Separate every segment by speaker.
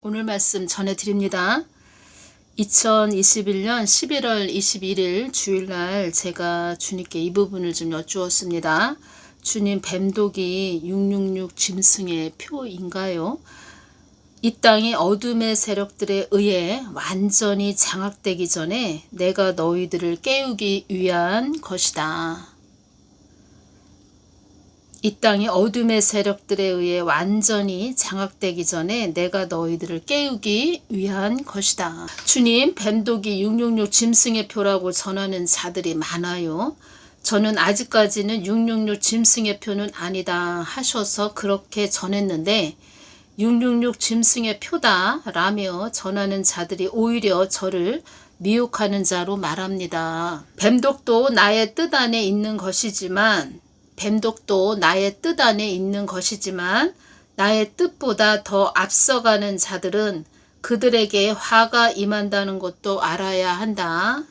Speaker 1: 오늘 말씀 전해드립니다. 2021년 11월 21일 주일날 제가 주님께 이 부분을 좀 여쭈었습니다. 주님, 뱀독이 666 짐승의 표인가요? 이 땅이 어둠의 세력들에 의해 완전히 장악되기 전에 내가 너희들을 깨우기 위한 것이다. 이 땅이 어둠의 세력들에 의해 완전히 장악되기 전에 내가 너희들을 깨우기 위한 것이다. 주님, 뱀독이 666 짐승의 표라고 전하는 자들이 많아요. 저는 아직까지는 666 짐승의 표는 아니다 하셔서 그렇게 전했는데 666 짐승의 표다 라며 전하는 자들이 오히려 저를 미혹하는 자로 말합니다. 뱀독도 나의 뜻 안에 있는 것이지만 나의 뜻보다 더 앞서가는 자들은 그들에게 화가 임한다는 것도 알아야 한다.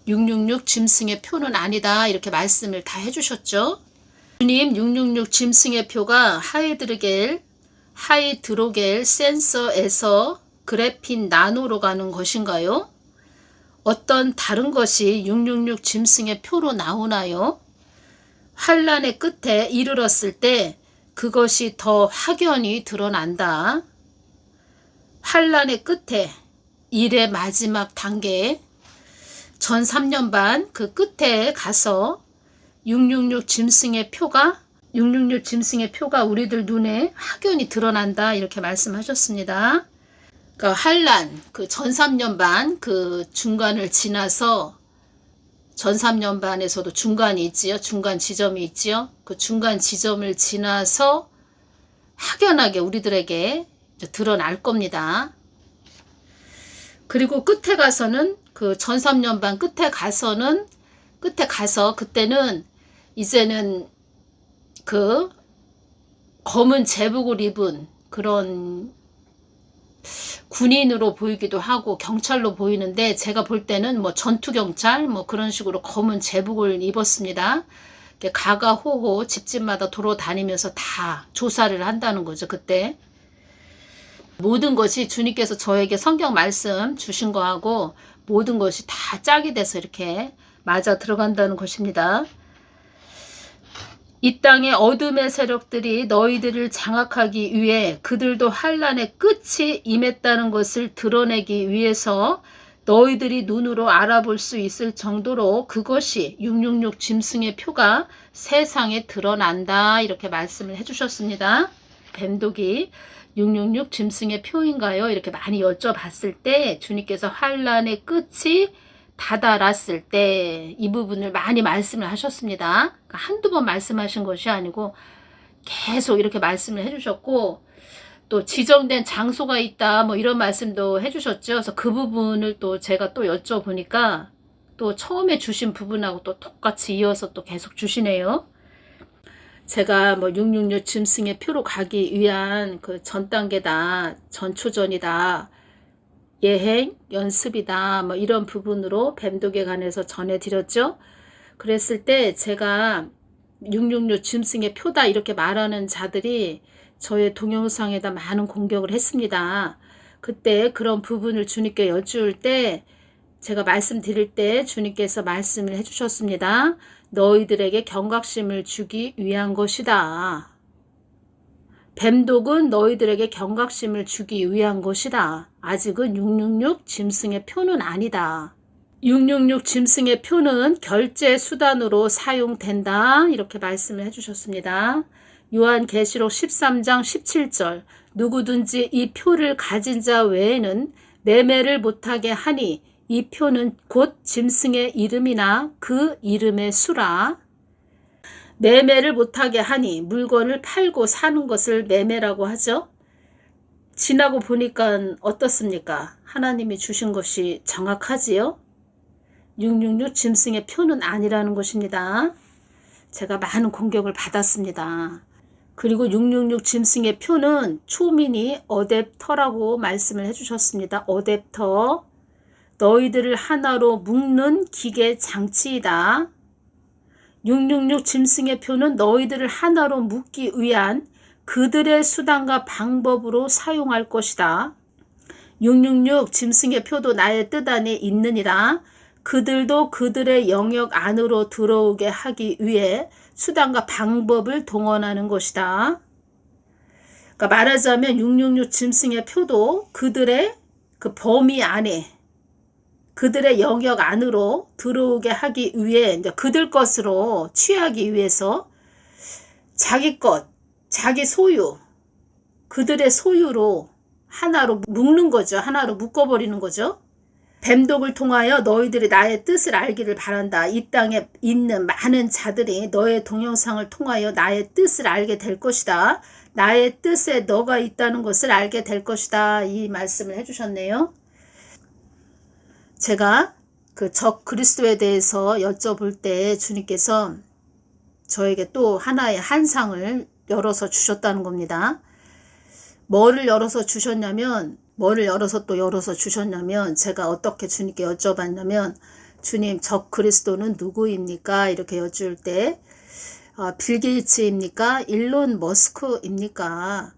Speaker 1: 666 짐승의 표는 아니다 이렇게 말씀을 다 해주셨죠. 주님, 666 짐승의 표가 하이드로겔 센서에서 그래핀 나노로 가는 것인가요? 어떤 다른 것이 666 짐승의 표로 나오나요? 환란의 끝에 이르렀을 때 그것이 더 확연히 드러난다. 환란의 끝에 일의 마지막 단계 전 3년 반 그 끝에 가서 666 짐승의 표가 우리들 눈에 확연히 드러난다 이렇게 말씀하셨습니다. 그러니까 환란 그 전 3년 반 그 중간을 지나서 전 3년 반에서도 중간이 있지요. 중간 지점이 있지요. 그 중간 지점을 지나서 확연하게 우리들에게 드러날 겁니다. 그리고 끝에 가서는 그 전 3년 반 끝에 가서 그때는 이제는 그 검은 제복을 입은 그런 군인으로 보이기도 하고 경찰로 보이는데 제가 볼 때는 뭐 전투경찰 뭐 그런 식으로 검은 제복을 입었습니다. 가가호호 집집마다 돌아다니면서 다 조사를 한다는 거죠. 그때 모든 것이 주님께서 저에게 성경 말씀 주신 거하고 모든 것이 다 짝이 돼서 이렇게 맞아 들어간다는 것입니다. 이 땅의 어둠의 세력들이 너희들을 장악하기 위해 그들도 환란의 끝이 임했다는 것을 드러내기 위해서 너희들이 눈으로 알아볼 수 있을 정도로 그것이 666 짐승의 표가 세상에 드러난다 이렇게 말씀을 해주셨습니다. 뱀독이 666 짐승의 표인가요? 이렇게 많이 여쭤봤을 때 주님께서 환란의 끝이 다다랐을 때 이 부분을 많이 말씀을 하셨습니다. 그러니까 한두 번 말씀하신 것이 아니고 계속 이렇게 말씀을 해주셨고 또 지정된 장소가 있다 뭐 이런 말씀도 해주셨죠. 그래서 그 부분을 또 제가 또 여쭤보니까 또 처음에 주신 부분하고 또 똑같이 이어서 또 계속 주시네요. 제가 뭐 666 짐승의 표로 가기 위한 그 전 단계다, 전초전이다, 예행, 연습이다 뭐 이런 부분으로 뱀독에 관해서 전해드렸죠. 그랬을 때 제가 666 짐승의 표다 이렇게 말하는 자들이 저의 동영상에다 많은 공격을 했습니다. 그때 그런 부분을 주님께 여쭈을 때 제가 말씀드릴 때 주님께서 말씀을 해주셨습니다. 너희들에게 경각심을 주기 위한 것이다. 뱀독은 너희들에게 경각심을 주기 위한 것이다. 아직은 666 짐승의 표는 아니다. 666 짐승의 표는 결제 수단으로 사용된다. 이렇게 말씀을 해주셨습니다. 요한계시록 13장 17절 누구든지 이 표를 가진 자 외에는 매매를 못하게 하니 이 표는 곧 짐승의 이름이나 그 이름의 수라. 매매를 못하게 하니 물건을 팔고 사는 것을 매매라고 하죠. 지나고 보니까 어떻습니까? 하나님이 주신 것이 정확하지요? 666 짐승의 표는 아니라는 것입니다. 제가 많은 공격을 받았습니다. 그리고 666 짐승의 표는 초민이 어댑터라고 말씀을 해주셨습니다. 어댑터, 너희들을 하나로 묶는 기계 장치이다. 666 짐승의 표는 너희들을 하나로 묶기 위한 그들의 수단과 방법으로 사용할 것이다. 666 짐승의 표도 나의 뜻 안에 있느니라. 그들도 그들의 영역 안으로 들어오게 하기 위해 수단과 방법을 동원하는 것이다. 그러니까 말하자면 666 짐승의 표도 그들의 그 범위 안에, 그들의 영역 안으로 들어오게 하기 위해, 이제 그들 것으로 취하기 위해서 자기 것, 자기 소유, 그들의 소유로 하나로 묶는 거죠. 하나로 묶어버리는 거죠. 뱀독을 통하여 너희들이 나의 뜻을 알기를 바란다. 이 땅에 있는 많은 자들이 너의 동영상을 통하여 나의 뜻을 알게 될 것이다. 나의 뜻에 너가 있다는 것을 알게 될 것이다. 이 말씀을 해주셨네요. 제가 그 적 그리스도에 대해서 여쭤볼 때 주님께서 저에게 또 하나의 한상을 열어서 주셨다는 겁니다. 뭐를 열어서 주셨냐면, 뭐를 열어서 또 열어서 주셨냐면, 제가 어떻게 주님께 여쭤봤냐면, 주님, 적 그리스도는 누구입니까? 이렇게 여쭈을 때, 빌 게이츠입니까? 일론 머스크입니까?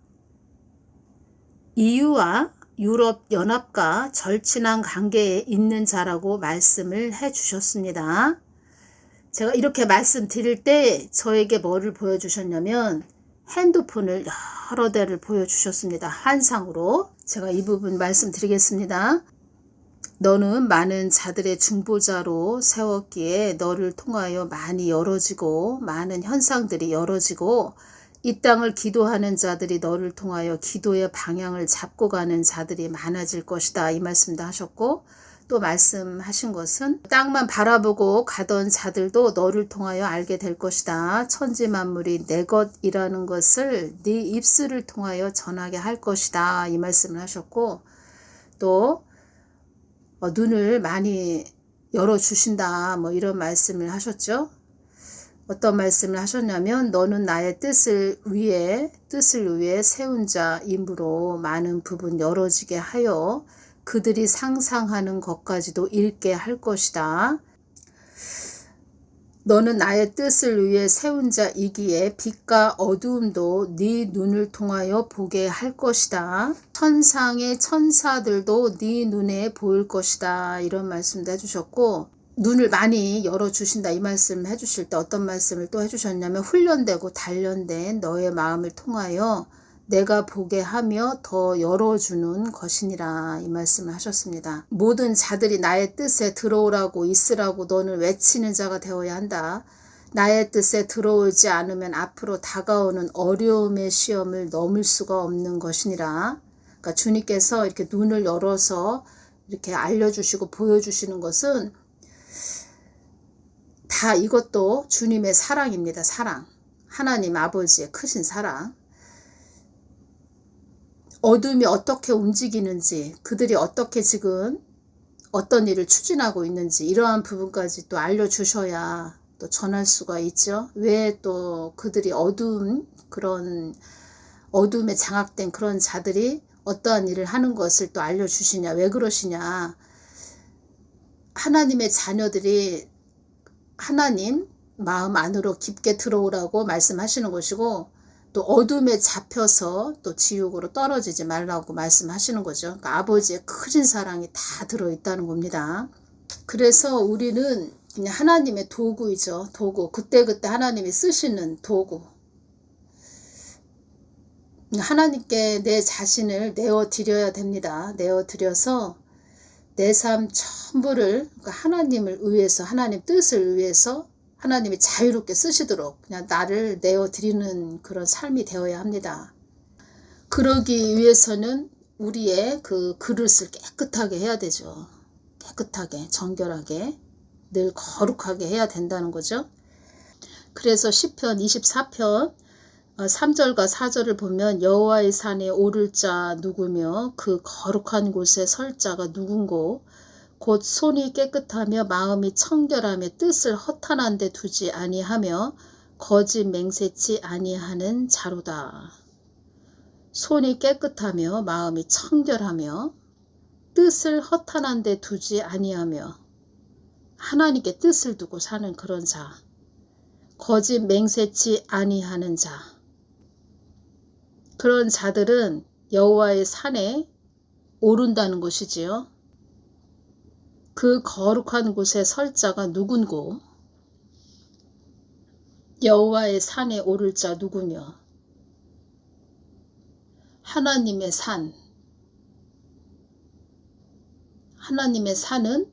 Speaker 1: EU와 유럽 연합과 절친한 관계에 있는 자라고 말씀을 해 주셨습니다. 제가 이렇게 말씀드릴 때 저에게 뭐를 보여주셨냐면 핸드폰을 여러 대를 보여주셨습니다. 한상으로. 제가 이 부분 말씀드리겠습니다. 너는 많은 자들의 중보자로 세웠기에 너를 통하여 많이 열어지고 많은 현상들이 열어지고 이 땅을 기도하는 자들이 너를 통하여 기도의 방향을 잡고 가는 자들이 많아질 것이다. 이 말씀도 하셨고 또 말씀하신 것은 땅만 바라보고 가던 자들도 너를 통하여 알게 될 것이다. 천지 만물이 내 것이라는 것을 네 입술을 통하여 전하게 할 것이다. 이 말씀을 하셨고 또 눈을 많이 열어주신다. 뭐 이런 말씀을 하셨죠. 어떤 말씀을 하셨냐면 너는 나의 뜻을 위해 세운 자이므로 많은 부분 열어지게 하여 그들이 상상하는 것까지도 읽게 할 것이다. 너는 나의 뜻을 위해 세운 자이기에 빛과 어두움도 네 눈을 통하여 보게 할 것이다. 천상의 천사들도 네 눈에 보일 것이다. 이런 말씀도 해주셨고 눈을 많이 열어주신다. 이 말씀을 해주실 때 어떤 말씀을 또 해주셨냐면 훈련되고 단련된 너의 마음을 통하여 내가 보게 하며 더 열어주는 것이니라. 이 말씀을 하셨습니다. 모든 자들이 나의 뜻에 들어오라고 있으라고 너는 외치는 자가 되어야 한다. 나의 뜻에 들어오지 않으면 앞으로 다가오는 어려움의 시험을 넘을 수가 없는 것이니라. 그러니까 주님께서 이렇게 눈을 열어서 이렇게 알려주시고 보여주시는 것은 다 이것도 주님의 사랑입니다. 사랑. 하나님 아버지의 크신 사랑. 어둠이 어떻게 움직이는지, 그들이 어떻게 지금 어떤 일을 추진하고 있는지 이러한 부분까지 또 알려주셔야 또 전할 수가 있죠. 왜 또 그들이 그런 어둠에 장악된 그런 자들이 어떠한 일을 하는 것을 또 알려주시냐, 왜 그러시냐. 하나님의 자녀들이 하나님 마음 안으로 깊게 들어오라고 말씀하시는 것이고 또 어둠에 잡혀서 또 지옥으로 떨어지지 말라고 말씀하시는 거죠. 그러니까 아버지의 크신 사랑이 다 들어있다는 겁니다. 그래서 우리는 그냥 하나님의 도구이죠. 도구. 그때그때 하나님이 쓰시는 도구. 하나님께 내 자신을 내어드려야 됩니다. 내어드려서 내 삶 전부를 하나님을 위해서, 하나님 뜻을 위해서 하나님이 자유롭게 쓰시도록 그냥 나를 내어드리는 그런 삶이 되어야 합니다. 그러기 위해서는 우리의 그 그릇을 깨끗하게 해야 되죠. 깨끗하게, 정결하게, 늘 거룩하게 해야 된다는 거죠. 그래서 시편 24편 3절과 4절을 보면 여호와의 산에 오를 자 누구며 그 거룩한 곳에 설 자가 누군고 곧 손이 깨끗하며 마음이 청결하며 뜻을 허탄한 데 두지 아니하며 거짓 맹세치 아니하는 자로다. 손이 깨끗하며 마음이 청결하며 뜻을 허탄한 데 두지 아니하며 하나님께 뜻을 두고 사는 그런 자, 거짓 맹세치 아니하는 자. 그런 자들은 여호와의 산에 오른다는 것이지요. 그 거룩한 곳에 설 자가 누군고 여호와의 산에 오를 자 누구며 하나님의 산, 하나님의 산은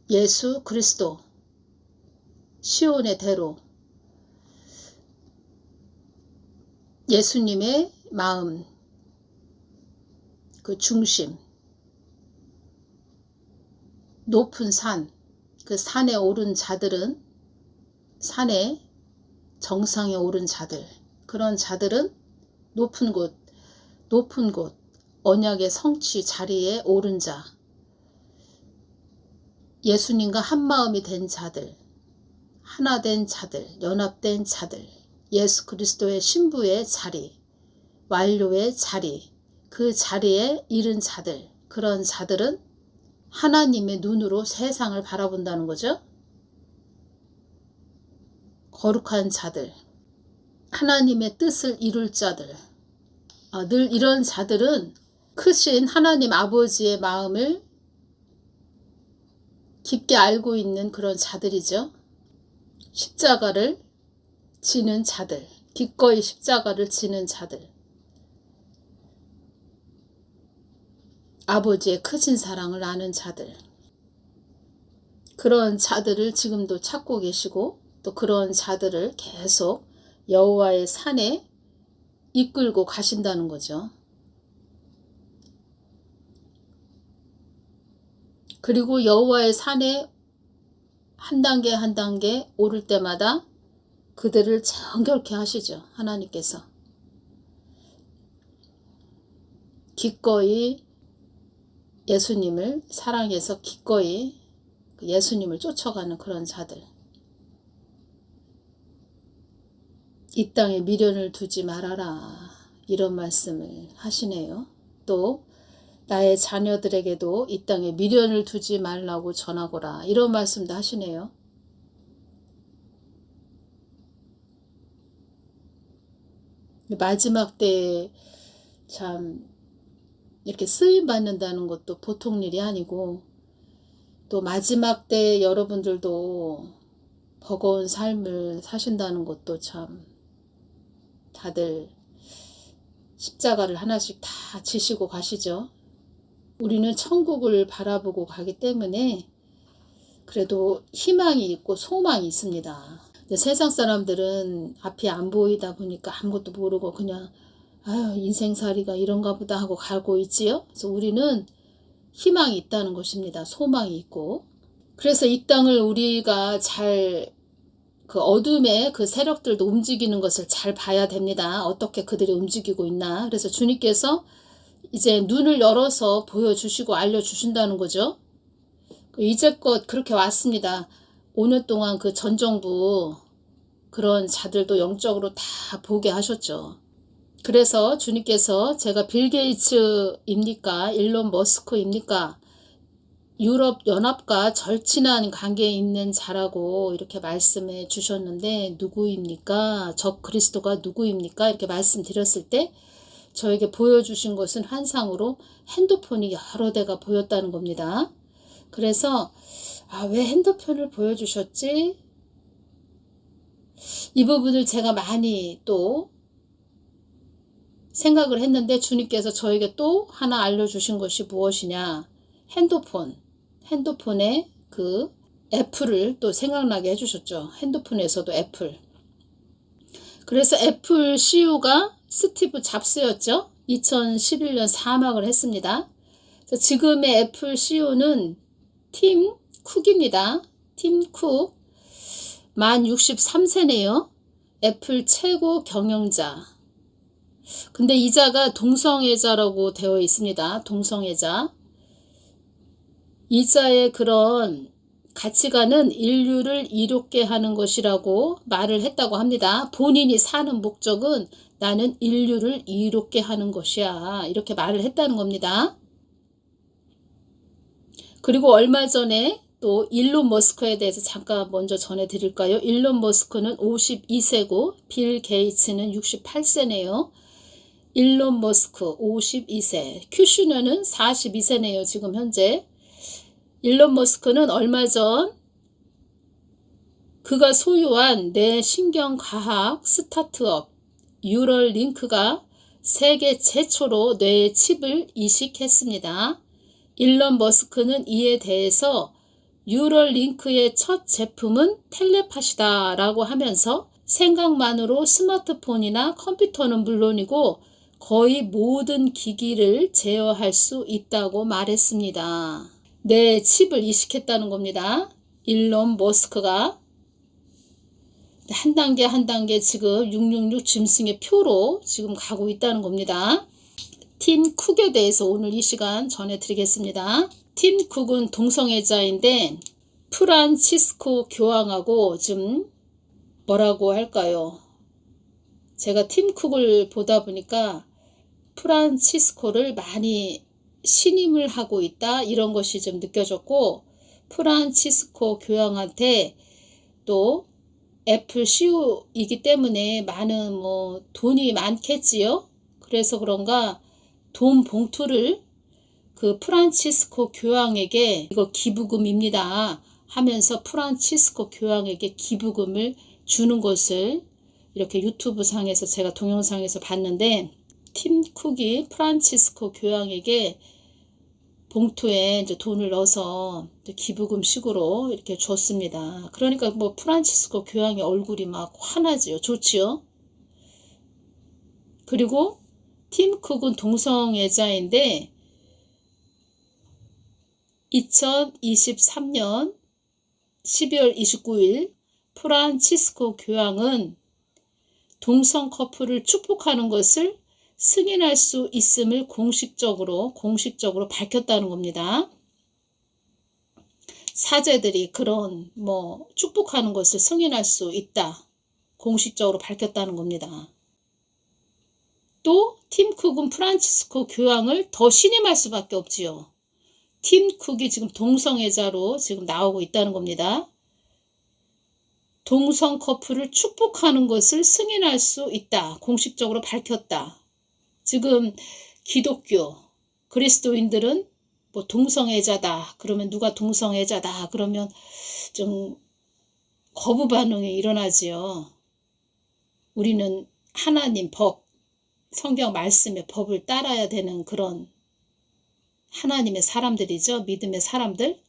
Speaker 1: 예수 그리스도, 시온의 대로, 예수님의 마음, 그 중심, 높은 산, 그 산에 오른 자들은, 산에 정상에 오른 자들, 그런 자들은 높은 곳, 언약의 성취 자리에 오른 자, 예수님과 한마음이 된 자들, 하나 된 자들, 연합된 자들, 예수 그리스도의 신부의 자리, 완료의 자리, 그 자리에 이른 자들, 그런 자들은 하나님의 눈으로 세상을 바라본다는 거죠. 거룩한 자들, 하나님의 뜻을 이룰 자들, 늘 이런 자들은 크신 하나님 아버지의 마음을 깊게 알고 있는 그런 자들이죠. 십자가를 지는 자들, 기꺼이 십자가를 지는 자들, 아버지의 크신 사랑을 아는 자들, 그런 자들을 지금도 찾고 계시고 또 그런 자들을 계속 여호와의 산에 이끌고 가신다는 거죠. 그리고 여호와의 산에 한 단계 한 단계 오를 때마다 그들을 정결케 하시죠. 하나님께서 기꺼이 예수님을 사랑해서 기꺼이 예수님을 쫓아가는 그런 자들, 이 땅에 미련을 두지 말아라, 이런 말씀을 하시네요. 또 나의 자녀들에게도 이 땅에 미련을 두지 말라고 전하거라, 이런 말씀도 하시네요. 마지막 때에 참 이렇게 쓰임 받는다는 것도 보통 일이 아니고, 또 마지막 때 여러분들도 버거운 삶을 사신다는 것도 참 다들 십자가를 하나씩 다 지시고 가시죠. 우리는 천국을 바라보고 가기 때문에 그래도 희망이 있고 소망이 있습니다. 세상 사람들은 앞이 안 보이다 보니까 아무것도 모르고 그냥 아유 인생살이가 이런가 보다 하고 가고 있지요. 그래서 우리는 희망이 있다는 것입니다. 소망이 있고. 그래서 이 땅을 우리가 잘 그 어둠의 그 세력들도 움직이는 것을 잘 봐야 됩니다. 어떻게 그들이 움직이고 있나. 그래서 주님께서 이제 눈을 열어서 보여주시고 알려주신다는 거죠. 이제껏 그렇게 왔습니다. 5년 동안 그 전 정부 그런 자들도 영적으로 다 보게 하셨죠. 그래서 주님께서 제가 빌 게이츠입니까? 일론 머스크입니까? 유럽 연합과 절친한 관계에 있는 자라고 이렇게 말씀해 주셨는데 누구입니까? 적 그리스도가 누구입니까? 이렇게 말씀드렸을 때 저에게 보여주신 것은 환상으로 핸드폰이 여러 대가 보였다는 겁니다. 그래서 왜 핸드폰을 보여주셨지? 이 부분을 제가 많이 또 생각을 했는데 주님께서 저에게 또 하나 알려주신 것이 무엇이냐. 핸드폰에 그 애플을 또 생각나게 해주셨죠. 핸드폰에서도 애플. 그래서 애플 CEO가 스티브 잡스였죠. 2011년 사망을 했습니다. 그래서 지금의 애플 CEO는 팀 쿡입니다. 팀 쿡. 만 63세네요. 애플 최고 경영자. 근데 이자가 동성애자라고 되어 있습니다. 동성애자. 이자의 그런 가치관은 인류를 이롭게 하는 것이라고 말을 했다고 합니다. 본인이 사는 목적은 나는 인류를 이롭게 하는 것이야. 이렇게 말을 했다는 겁니다. 그리고 얼마 전에 또 일론 머스크에 대해서 잠깐 먼저 전해드릴까요? 일론 머스크는 52세고 빌 게이츠는 68세네요. 일론 머스크 52세, 큐슈너는 42세네요. 지금 현재. 일론 머스크는 얼마 전 그가 소유한 뇌신경과학 스타트업 뉴럴링크가 세계 최초로 뇌에 칩을 이식했습니다. 일론 머스크는 이에 대해서 뉴럴링크의 첫 제품은 텔레파시다 라고 하면서 생각만으로 스마트폰이나 컴퓨터는 물론이고 거의 모든 기기를 제어할 수 있다고 말했습니다. 뇌 칩을 이식했다는 겁니다. 일론 머스크가 한 단계 한 단계 지금 666 짐승의 표로 지금 가고 있다는 겁니다. 팀 쿡에 대해서 오늘 이 시간 전해드리겠습니다. 팀 쿡은 동성애자인데 프란치스코 교황하고 좀 뭐라고 할까요? 제가 팀 쿡을 보다 보니까 프란치스코를 많이 신임을 하고 있다 이런 것이 좀 느껴졌고, 프란치스코 교황한테 또 애플 CEO이기 때문에 많은 돈이 많겠지요. 그래서 그런가 돈 봉투를 그 프란치스코 교황에게 이거 기부금입니다 하면서 프란치스코 교황에게 기부금을 주는 것을 이렇게 유튜브 상에서 제가 동영상에서 봤는데, 팀 쿡이 프란치스코 교황에게 봉투에 이제 돈을 넣어서 기부금식으로 이렇게 줬습니다. 그러니까 프란치스코 교황의 얼굴이 막 환하지요. 좋지요. 그리고 팀 쿡은 동성애자인데 2023년 12월 29일 프란치스코 교황은 동성 커플을 축복하는 것을 승인할 수 있음을 공식적으로 밝혔다는 겁니다. 사제들이 그런 축복하는 것을 승인할 수 있다 공식적으로 밝혔다는 겁니다. 또 팀 쿡은 프란치스코 교황을 더 신임할 수밖에 없지요. 팀 쿡이 지금 동성애자로 지금 나오고 있다는 겁니다. 동성 커플을 축복하는 것을 승인할 수 있다 공식적으로 밝혔다. 지금 기독교 그리스도인들은 동성애자다 그러면, 누가 동성애자다 그러면 좀 거부 반응이 일어나지요. 우리는 하나님 법, 성경 말씀의 법을 따라야 되는 그런 하나님의 사람들이죠. 믿음의 사람들.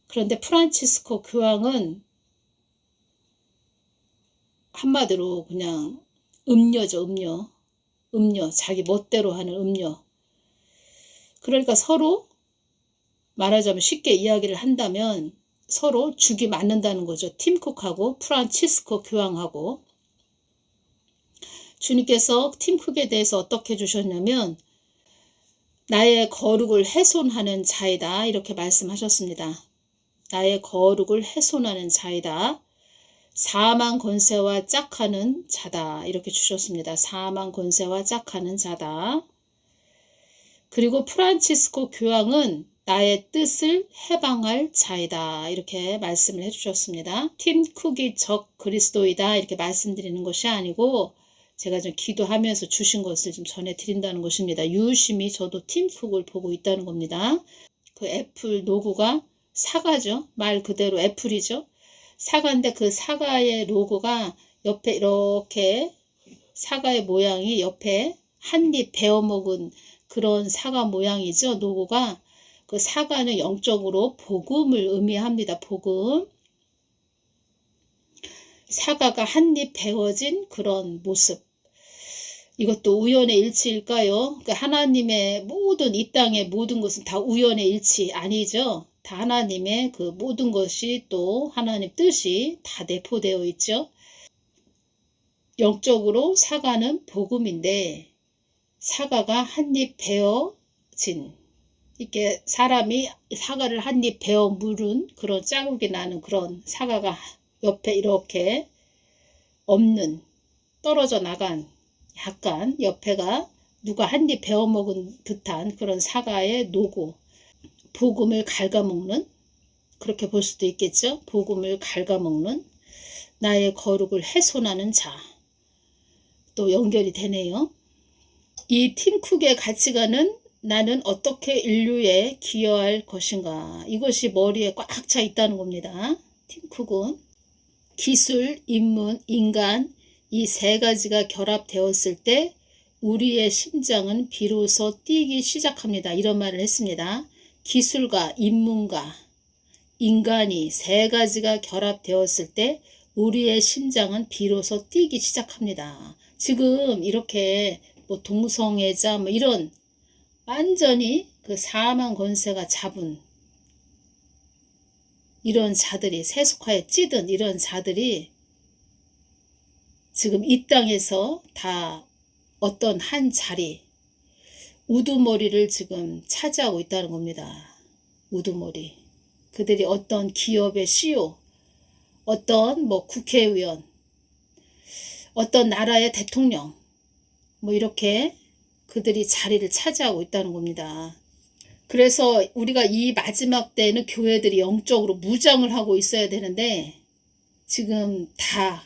Speaker 1: 그런데 프란치스코 교황은 한마디로 그냥 음녀죠. 음녀, 자기 멋대로 하는 음녀. 그러니까 서로 말하자면 쉽게 이야기를 한다면 서로 죽이 맞는다는 거죠. 팀 쿡하고 프란치스코 교황하고. 주님께서 팀 쿡에 대해서 어떻게 해주셨냐면 나의 거룩을 훼손하는 자이다 이렇게 말씀하셨습니다. 나의 거룩을 훼손하는 자이다. 사망 권세와 짝하는 자다 이렇게 주셨습니다. 사망 권세와 짝하는 자다. 그리고 프란치스코 교황은 나의 뜻을 해방할 자이다 이렇게 말씀을 해주셨습니다. 팀 쿡이 적 그리스도이다 이렇게 말씀드리는 것이 아니고 제가 좀 기도하면서 주신 것을 좀 전해드린다는 것입니다. 유심히 저도 팀 쿡을 보고 있다는 겁니다. 그 애플 로고가 사과죠. 말 그대로 애플이죠. 사과인데 그 사과의 로고가 옆에 이렇게 사과의 모양이 옆에 한 입 베어먹은 그런 사과 모양이죠. 로고가. 그 사과는 영적으로 복음을 의미합니다. 복음. 사과가 한 입 베어진 그런 모습. 이것도 우연의 일치일까요? 그러니까 하나님의 모든 이 땅의 모든 것은 다 우연의 일치 아니죠. 다 하나님의 그 모든 것이 또 하나님 뜻이 다 내포되어 있죠. 영적으로 사과는 복음인데 사과가 한 입 베어진, 이렇게 사람이 사과를 한 입 베어 물은 그런 자국이 나는 그런 사과가 옆에 이렇게 없는 떨어져 나간 약간 옆에가 누가 한 입 베어 먹은 듯한 그런 사과의 노고, 복음을 갉아먹는 그렇게 볼 수도 있겠죠. 복음을 갉아먹는 나의 거룩을 훼손하는 자. 또 연결이 되네요. 이 팀쿡의 가치관은 나는 어떻게 인류에 기여할 것인가. 이것이 머리에 꽉 차 있다는 겁니다. 팀쿡은 기술, 인문, 인간 이 세 가지가 결합되었을 때 우리의 심장은 비로소 뛰기 시작합니다. 이런 말을 했습니다. 기술과 인문과 인간이 세 가지가 결합되었을 때 우리의 심장은 비로소 뛰기 시작합니다. 지금 이렇게 뭐 동성애자 뭐 이런 완전히 그 사망 권세가 잡은 이런 자들이 세속화에 찌든 이런 자들이 지금 이 땅에서 다 어떤 한 자리 우두머리를 지금 차지하고 있다는 겁니다. 우두머리. 그들이 어떤 기업의 CEO, 어떤 뭐 국회의원, 어떤 나라의 대통령 뭐 이렇게 그들이 자리를 차지하고 있다는 겁니다. 그래서 우리가 이 마지막 때는 교회들이 영적으로 무장을 하고 있어야 되는데 지금 다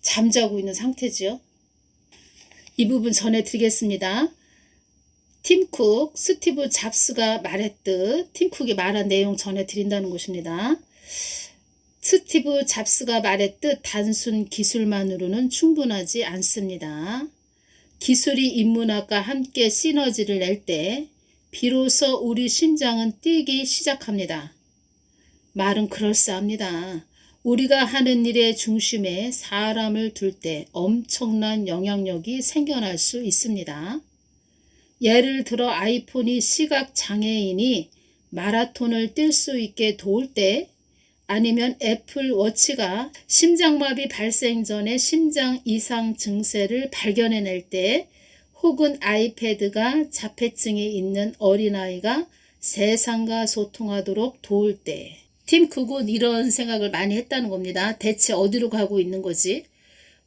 Speaker 1: 잠자고 있는 상태지요. 이 부분 전해드리겠습니다. 팀쿡, 스티브 잡스가 말했듯 팀쿡이 말한 내용 전해드린다는 것입니다. 스티브 잡스가 말했듯 단순 기술만으로는 충분하지 않습니다. 기술이 인문학과 함께 시너지를 낼 때 비로소 우리 심장은 뛰기 시작합니다. 말은 그럴싸합니다. 우리가 하는 일의 중심에 사람을 둘 때 엄청난 영향력이 생겨날 수 있습니다. 예를 들어 아이폰이 시각장애인이 마라톤을 뛸 수 있게 도울 때 아니면 애플워치가 심장마비 발생 전에 심장 이상 증세를 발견해낼 때 혹은 아이패드가 자폐증이 있는 어린아이가 세상과 소통하도록 도울 때 팀쿡은 이런 생각을 많이 했다는 겁니다. 대체 어디로 가고 있는 거지?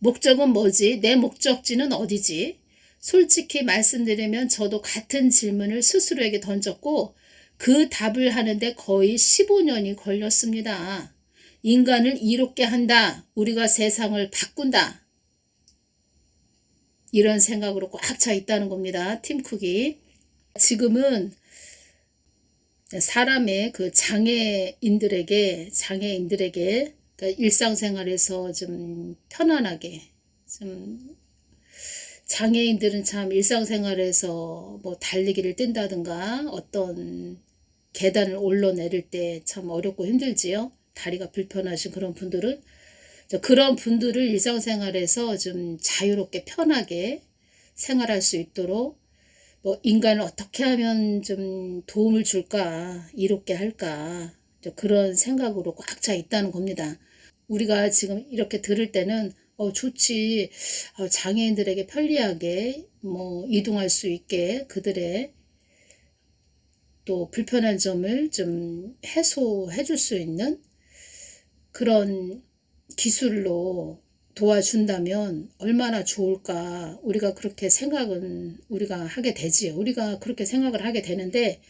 Speaker 1: 목적은 뭐지? 내 목적지는 어디지? 솔직히 말씀드리면 저도 같은 질문을 스스로에게 던졌고 그 답을 하는데 거의 15년이 걸렸습니다. 인간을 이롭게 한다. 우리가 세상을 바꾼다. 이런 생각으로 꽉 차 있다는 겁니다. 팀쿡이. 지금은 사람의 그 장애인들에게 그러니까 일상생활에서 좀 편안하게 좀 장애인들은 참 일상생활에서 뭐 달리기를 뛴다든가 어떤 계단을 올라내릴 때 참 어렵고 힘들지요. 다리가 불편하신 그런 분들은 그런 분들을 일상생활에서 좀 자유롭게 편하게 생활할 수 있도록 뭐 인간을 어떻게 하면 좀 도움을 줄까, 이롭게 할까 그런 생각으로 꽉 차 있다는 겁니다. 우리가 지금 이렇게 들을 때는 좋지. 장애인들에게 편리하게 뭐 이동할 수 있게 그들의 또 불편한 점을 좀 해소해 줄 수 있는 그런 기술로 도와준다면 얼마나 좋을까. 우리가 그렇게 생각은 우리가 하게 되지요. 우리가 그렇게 생각을 하게 되는데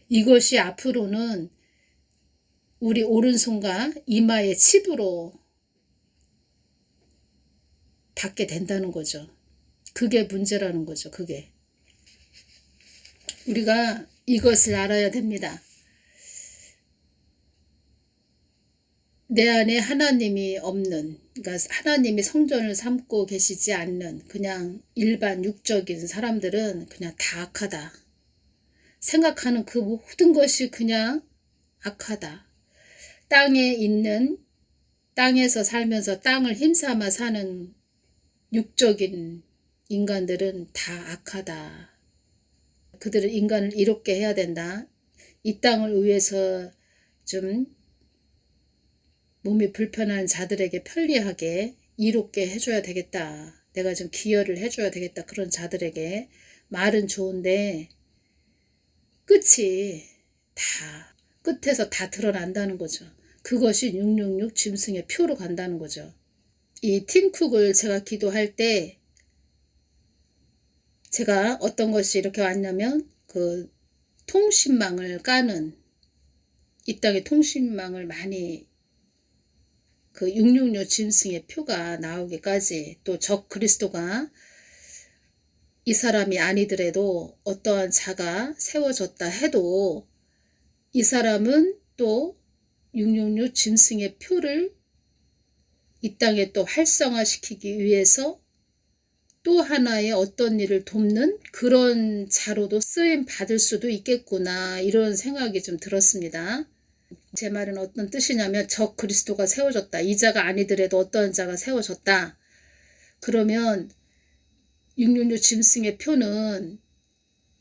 Speaker 1: 이것이 앞으로는 우리 오른손과 이마의 칩으로 받게 된다는 거죠. 그게 문제라는 거죠. 그게. 우리가 이것을 알아야 됩니다. 내 안에 하나님이 없는, 그러니까 하나님이 성전을 삼고 계시지 않는 그냥 일반 육적인 사람들은 그냥 다 악하다. 생각하는 그 모든 것이 그냥 악하다. 땅에 있는, 땅에서 살면서 땅을 힘삼아 사는 육적인 인간들은 다 악하다. 그들은 인간을 이롭게 해야 된다. 이 땅을 위해서 좀 몸이 불편한 자들에게 편리하게 이롭게 해줘야 되겠다. 내가 좀 기여를 해줘야 되겠다. 그런 자들에게 말은 좋은데 끝이 다 끝에서 다 드러난다는 거죠. 그것이 666 짐승의 표로 간다는 거죠. 이 팀쿡을 제가 기도할 때 제가 어떤 것이 이렇게 왔냐면 그 통신망을 까는 이 땅에 통신망을 많이 그 666 짐승의 표가 나오기까지, 또 적 그리스도가 이 사람이 아니더라도 어떠한 자가 세워졌다 해도 이 사람은 또 666 짐승의 표를 이 땅에 또 활성화시키기 위해서 또 하나의 어떤 일을 돕는 그런 자로도 쓰임 받을 수도 있겠구나, 이런 생각이 좀 들었습니다. 제 말은 어떤 뜻이냐면, 적 그리스도가 세워졌다, 이 자가 아니더라도 어떤 자가 세워졌다, 그러면 666 짐승의 표는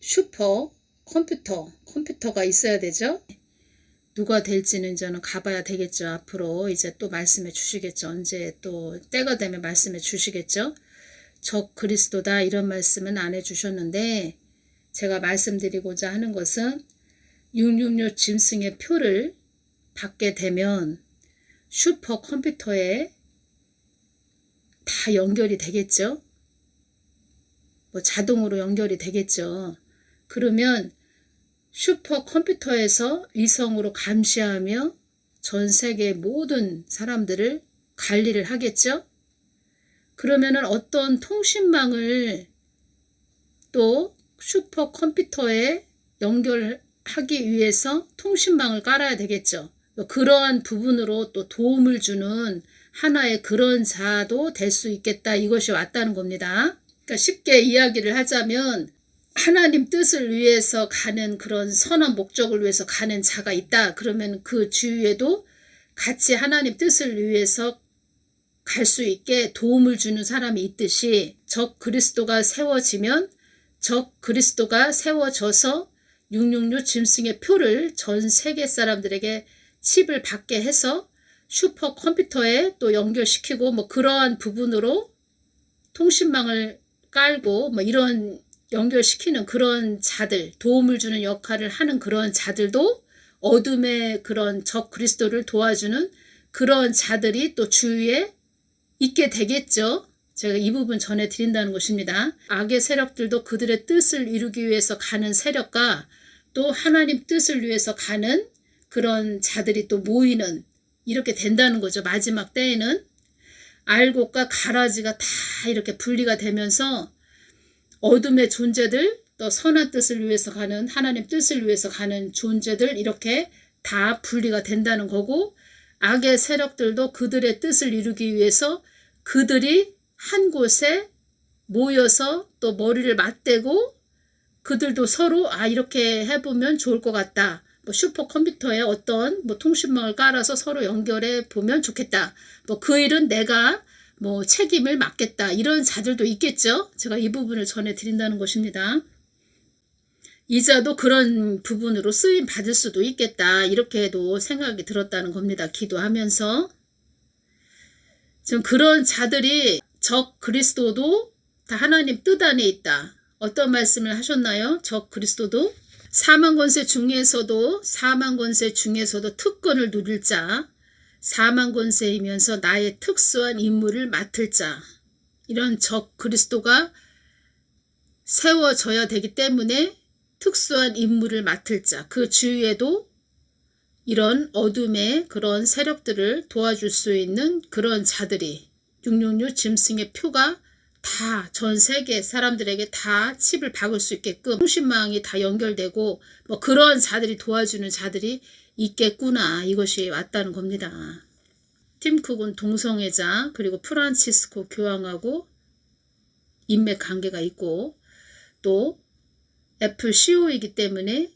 Speaker 1: 슈퍼 컴퓨터가 있어야 되죠. 누가 될지는 저는 가봐야 되겠죠. 앞으로 이제 또 말씀해 주시겠죠. 언제 또 때가 되면 말씀해 주시겠죠. 적 그리스도다 이런 말씀은 안 해주셨는데, 제가 말씀드리고자 하는 것은 666 짐승의 표를 받게 되면 슈퍼컴퓨터에 다 연결이 되겠죠. 뭐 자동으로 연결이 되겠죠. 그러면 슈퍼컴퓨터에서 위성으로 감시하며 전 세계 모든 사람들을 관리를 하겠죠. 그러면은 어떤 통신망을 또 슈퍼컴퓨터에 연결하기 위해서 통신망을 깔아야 되겠죠. 그러한 부분으로 또 도움을 주는 하나의 그런 자도 될 수 있겠다, 이것이 왔다는 겁니다. 그러니까 쉽게 이야기를 하자면, 하나님 뜻을 위해서 가는 그런 선한 목적을 위해서 가는 자가 있다. 그러면 그 주위에도 같이 하나님 뜻을 위해서 갈 수 있게 도움을 주는 사람이 있듯이, 적 그리스도가 세워지면 적 그리스도가 세워져서 666 짐승의 표를 전 세계 사람들에게 칩을 받게 해서 슈퍼컴퓨터에 또 연결시키고, 뭐 그러한 부분으로 통신망을 깔고 뭐 이런 연결시키는 그런 자들, 도움을 주는 역할을 하는 그런 자들도, 어둠의 그런 적 그리스도를 도와주는 그런 자들이 또 주위에 있게 되겠죠. 제가 이 부분 전해드린다는 것입니다. 악의 세력들도 그들의 뜻을 이루기 위해서 가는 세력과 또 하나님 뜻을 위해서 가는 그런 자들이 또 모이는, 이렇게 된다는 거죠. 마지막 때에는 알곡과 가라지가 다 이렇게 분리가 되면서 어둠의 존재들, 또 선한 뜻을 위해서 가는, 하나님 뜻을 위해서 가는 존재들, 이렇게 다 분리가 된다는 거고, 악의 세력들도 그들의 뜻을 이루기 위해서 그들이 한 곳에 모여서 또 머리를 맞대고, 그들도 서로 이렇게 해보면 좋을 것 같다, 뭐 슈퍼컴퓨터에 어떤 뭐 통신망을 깔아서 서로 연결해 보면 좋겠다, 뭐 그 일은 내가 뭐 책임을 맡겠다, 이런 자들도 있겠죠. 제가 이 부분을 전해드린다는 것입니다. 이자도 그런 부분으로 쓰임 받을 수도 있겠다, 이렇게도 생각이 들었다는 겁니다. 기도하면서. 지금 그런 자들이, 적 그리스도도 다 하나님 뜻 안에 있다. 어떤 말씀을 하셨나요? 적 그리스도도 사망 권세 중에서도 특권을 누릴 자, 사망 권세이면서 나의 특수한 임무를 맡을 자, 이런 적 그리스도가 세워져야 되기 때문에 특수한 임무를 맡을 자, 그 주위에도 이런 어둠의 그런 세력들을 도와줄 수 있는 그런 자들이, 666 짐승의 표가 다 전 세계 사람들에게 다 칩을 박을 수 있게끔 통신망이 다 연결되고, 뭐 그런 자들이 도와주는 자들이 있겠구나, 이것이 왔다는 겁니다. 팀 쿡은 동성애자, 그리고 프란치스코 교황하고 인맥 관계가 있고, 또 애플 CEO이기 때문에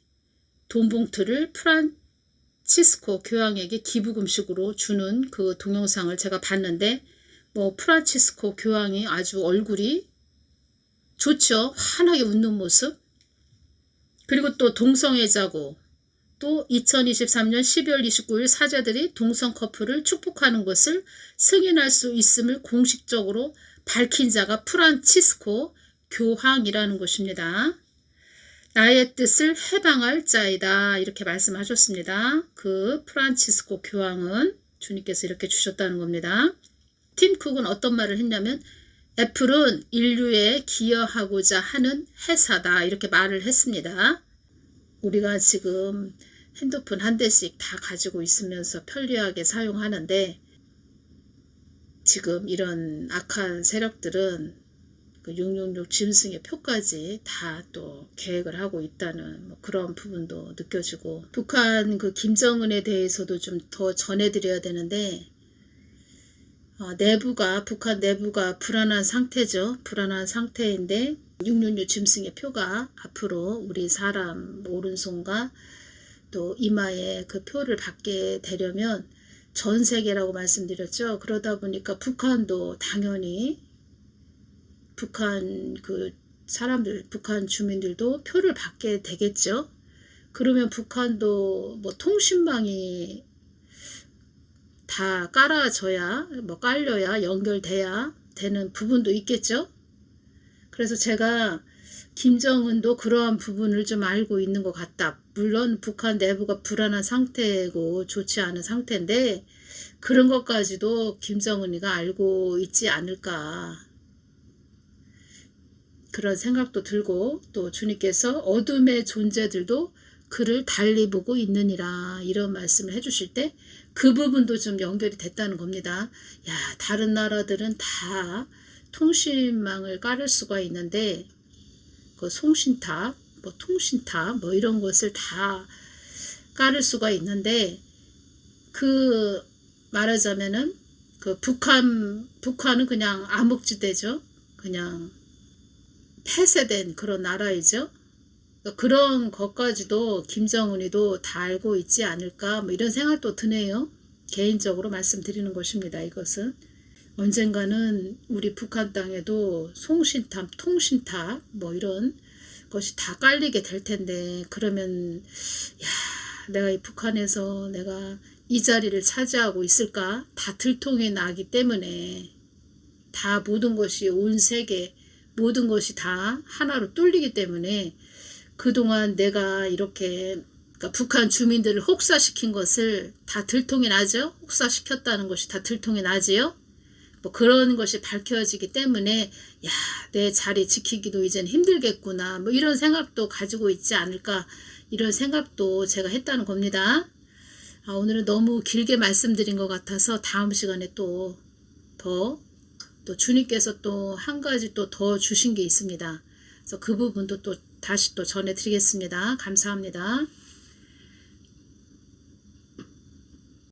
Speaker 1: 돈 봉투를 프란치스코 교황에게 기부금식으로 주는 그 동영상을 제가 봤는데, 뭐 프란치스코 교황이 아주 얼굴이 좋죠. 환하게 웃는 모습. 그리고 또 동성애자고, 또 2023년 12월 29일 사제들이 동성 커플을 축복하는 것을 승인할 수 있음을 공식적으로 밝힌 자가 프란치스코 교황이라는 것입니다. 나의 뜻을 해방할 자이다, 이렇게 말씀하셨습니다. 그 프란치스코 교황은 주님께서 이렇게 주셨다는 겁니다. 팀 쿡은 어떤 말을 했냐면, 애플은 인류에 기여하고자 하는 회사다, 이렇게 말을 했습니다. 우리가 지금 핸드폰 한 대씩 다 가지고 있으면서 편리하게 사용하는데, 지금 이런 악한 세력들은 그 666 짐승의 표까지 다 또 계획을 하고 있다는 뭐 그런 부분도 느껴지고, 북한 그 김정은에 대해서도 좀 더 전해드려야 되는데, 북한 내부가 불안한 상태죠. 불안한 상태인데 666 짐승의 표가 앞으로 우리 사람 오른손과 또 이마에 그 표를 받게 되려면 전 세계라고 말씀드렸죠. 그러다 보니까 북한도 당연히 북한 그 사람들, 북한 주민들도 표를 받게 되겠죠. 그러면 북한도 뭐 통신망이 다 깔아져야, 뭐 깔려야, 연결돼야 되는 부분도 있겠죠. 그래서 제가 김정은도 그러한 부분을 좀 알고 있는 것 같다. 물론 북한 내부가 불안한 상태고 좋지 않은 상태인데 그런 것까지도 김정은이가 알고 있지 않을까, 그런 생각도 들고, 또 주님께서 어둠의 존재들도 그를 달리 보고 있느니라 이런 말씀을 해주실 때 그 부분도 좀 연결이 됐다는 겁니다. 야, 다른 나라들은 다 통신망을 깔을 수가 있는데 그 송신탑, 뭐 통신탑, 뭐 이런 것을 다 깔을 수가 있는데, 그 말하자면은 그 북한은 그냥 암흑지대죠. 그냥 폐쇄된 그런 나라이죠. 그런 것까지도 김정은이도 다 알고 있지 않을까, 뭐 이런 생각도 드네요. 개인적으로 말씀드리는 것입니다. 이것은 언젠가는 우리 북한 땅에도 송신탑, 통신탑 뭐 이런 것이 다 깔리게 될 텐데, 그러면 야, 내가 이 북한에서 내가 이 자리를 차지하고 있을까? 다 들통이 나기 때문에, 다 모든 것이 온 세계 모든 것이 다 하나로 뚫리기 때문에 그동안 내가 이렇게, 그러니까 북한 주민들을 혹사시킨 것을 다 들통이 나죠. 혹사시켰다는 것이 다 들통이 나지요. 뭐 그런 것이 밝혀지기 때문에 야, 내 자리 지키기도 이제는 힘들겠구나, 뭐 이런 생각도 가지고 있지 않을까, 이런 생각도 제가 했다는 겁니다. 오늘은 너무 길게 말씀드린 것 같아서 다음 시간에 또 주님께서 또 한 가지 또 더 주신 게 있습니다. 그래서 그 부분도 또 다시 또 전해드리겠습니다. 감사합니다.